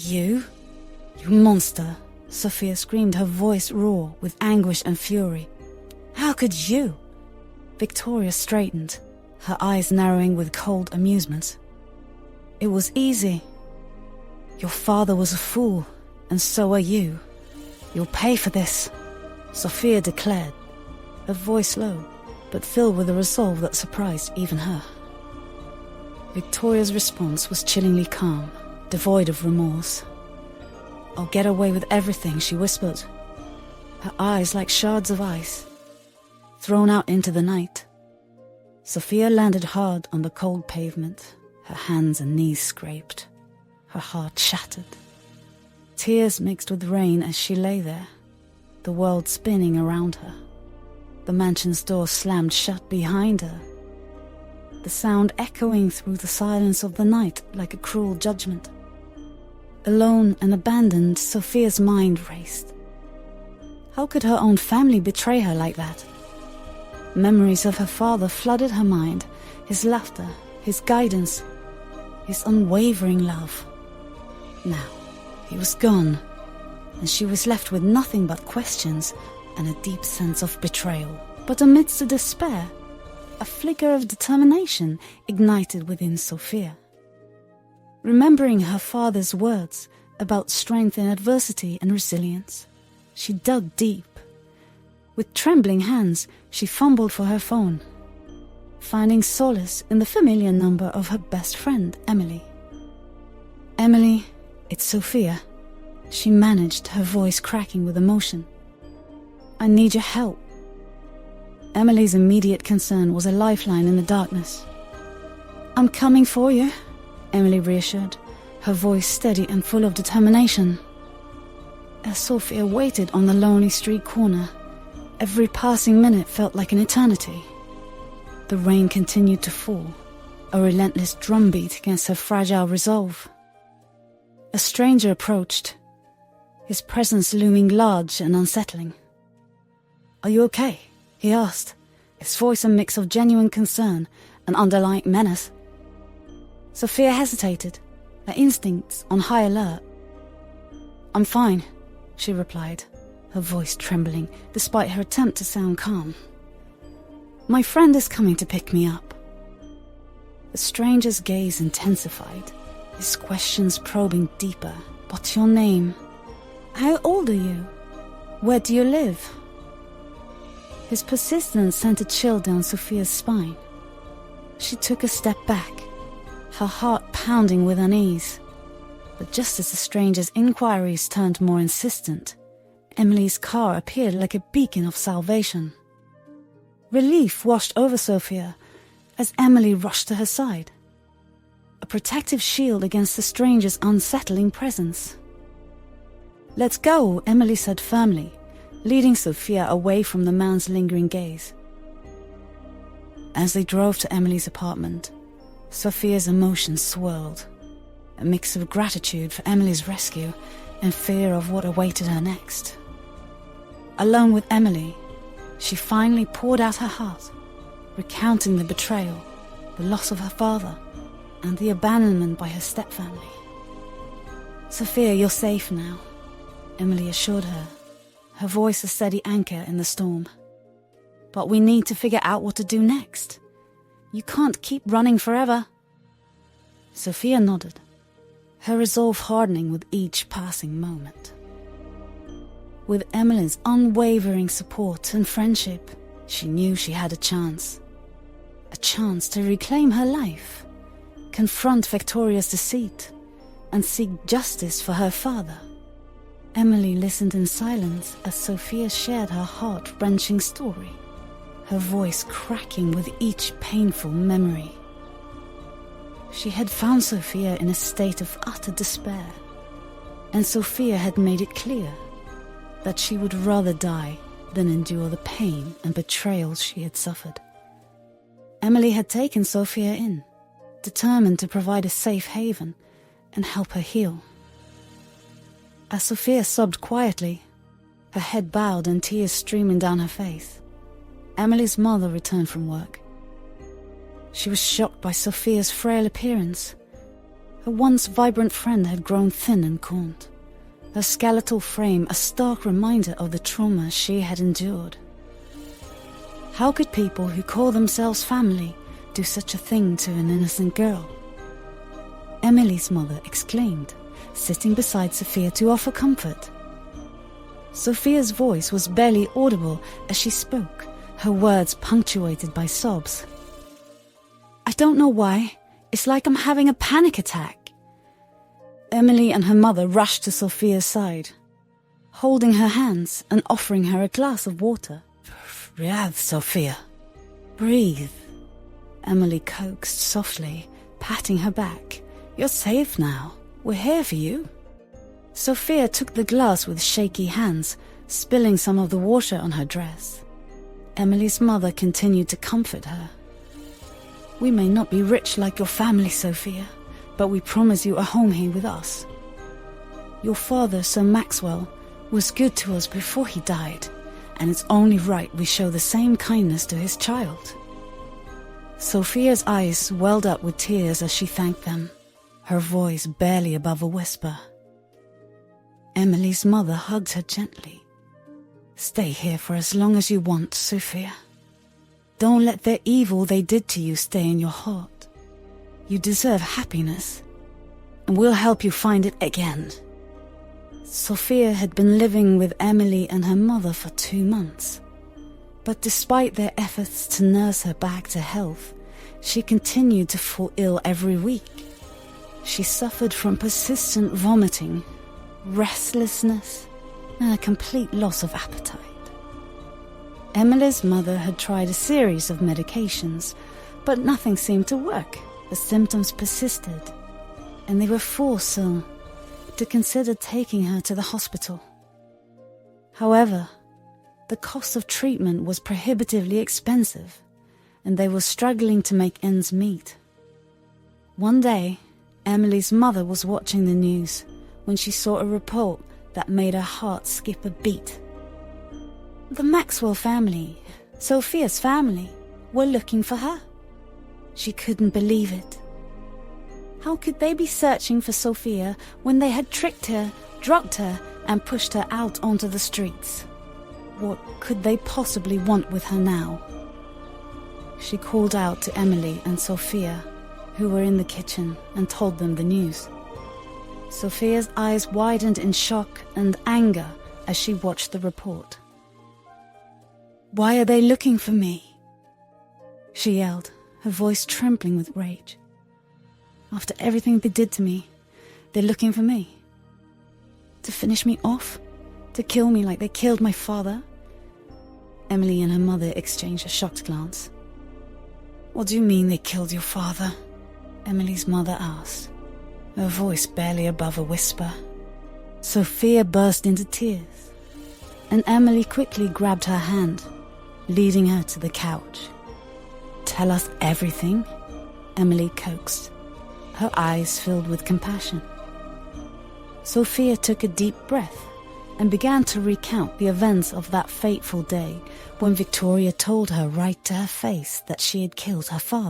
You? You monster! Sophia screamed, her voice raw with anguish and fury. How could you? Victoria straightened, her eyes narrowing with cold amusement. It was easy. Your father was a fool, and so are you. You'll pay for this, Sophia declared, her voice low, but filled with a resolve that surprised even her. Victoria's response was chillingly calm, devoid of remorse. I'll get away with everything, she whispered, her eyes like shards of ice, thrown out into the night. Sophia landed hard on the cold pavement, her hands and knees scraped, her heart shattered. Tears mixed with rain as she lay there, the world spinning around her. The mansion's door slammed shut behind her, the sound echoing through the silence of the night like a cruel judgment. Alone and abandoned, Sophia's mind raced. How could her own family betray her like that? Memories of her father flooded her mind, his laughter, his guidance, his unwavering love. Now, he was gone, and she was left with nothing but questions and a deep sense of betrayal. But amidst the despair, a flicker of determination ignited within Sophia. Remembering her father's words about strength in adversity and resilience, she dug deep. With trembling hands, she fumbled for her phone, finding solace in the familiar number of her best friend, Emily. Emily, it's Sophia, she managed, her voice cracking with emotion. I need your help. Emily's immediate concern was a lifeline in the darkness. I'm coming for you, Emily reassured, her voice steady and full of determination. As Sophia waited on the lonely street corner, every passing minute felt like an eternity. The rain continued to fall, a relentless drumbeat against her fragile resolve. A stranger approached, his presence looming large and unsettling. Are you okay? He asked, his voice a mix of genuine concern and underlying menace. Sophia hesitated, her instincts on high alert. I'm fine, she replied, her voice trembling despite her attempt to sound calm. My friend is coming to pick me up. The stranger's gaze intensified, his questions probing deeper. What's your name? How old are you? Where do you live? His persistence sent a chill down Sophia's spine. She took a step back, her heart pounding with unease. But just as the stranger's inquiries turned more insistent, Emily's car appeared like a beacon of salvation. Relief washed over Sophia as Emily rushed to her side, a protective shield against the stranger's unsettling presence. Let's go, Emily said firmly, leading Sophia away from the man's lingering gaze. As they drove to Emily's apartment, Sophia's emotions swirled, a mix of gratitude for Emily's rescue and fear of what awaited her next. Alone with Emily, she finally poured out her heart, recounting the betrayal, the loss of her father, and the abandonment by her stepfamily. Sophia, you're safe now, Emily assured her, her voice a steady anchor in the storm. But we need to figure out what to do next. You can't keep running forever. Sophia nodded, her resolve hardening with each passing moment. With Emily's unwavering support and friendship, she knew she had a chance to reclaim her life, confront Victoria's deceit, and seek justice for her father. Emily listened in silence as Sophia shared her heart-wrenching story, her voice cracking with each painful memory. She had found Sophia in a state of utter despair, and Sophia had made it clear that she would rather die than endure the pain and betrayal she had suffered. Emily had taken Sophia in, determined to provide a safe haven and help her heal. As Sophia sobbed quietly, her head bowed and tears streaming down her face, Emily's mother returned from work. She was shocked by Sophia's frail appearance, Her once vibrant friend had grown thin and gaunt, her skeletal frame a stark reminder of the trauma she had endured. How could people who call themselves family do such a thing to an innocent girl? Emily's mother exclaimed, sitting beside Sophia to offer comfort. Sophia's voice was barely audible as she spoke, her words punctuated by sobs. "I don't know why. It's like I'm having a panic attack." Emily and her mother rushed to Sophia's side, holding her hands and offering her a glass of water. "Breathe, Sophia. Breathe," Emily coaxed softly, patting her back. "You're safe now. We're here for you." Sophia took the glass with shaky hands, spilling some of the water on her dress. Emily's mother continued to comfort her. "We may not be rich like your family, Sophia, but we promise you a home here with us. Your father, Sir Maxwell, was good to us before he died, and it's only right we show the same kindness to his child." Sophia's eyes welled up with tears as she thanked them, her voice barely above a whisper. Emily's mother hugged her gently. "Stay here for as long as you want, Sophia. Don't let the evil they did to you stay in your heart. You deserve happiness, and we'll help you find it again." Sophia had been living with Emily and her mother for 2 months, but despite their efforts to nurse her back to health, she continued to fall ill every week. She suffered from persistent vomiting, restlessness, and a complete loss of appetite. Emily's mother had tried a series of medications, but nothing seemed to work. The symptoms persisted, and they were forced to consider taking her to the hospital. However, the cost of treatment was prohibitively expensive, and they were struggling to make ends meet. One day, Emily's mother was watching the news when she saw a report that made her heart skip a beat. The Maxwell family, Sophia's family, were looking for her. She couldn't believe it. How could they be searching for Sophia when they had tricked her, drugged her, and pushed her out onto the streets? What could they possibly want with her now? She called out to Emily and Sophia, who were in the kitchen, and told them the news. Sophia's eyes widened in shock and anger as she watched the report. "Why are they looking for me?" she yelled, her voice trembling with rage. "After everything they did to me, they're looking for me. To finish me off? To kill me like they killed my father?" Emily and her mother exchanged a shocked glance. "What do you mean they killed your father?" Emily's mother asked, her voice barely above a whisper. Sophia burst into tears, and Emily quickly grabbed her hand, leading her to the couch. "Tell us everything," Emily coaxed, her eyes filled with compassion. Sophia took a deep breath and began to recount the events of that fateful day when Victoria told her right to her face that she had killed her father.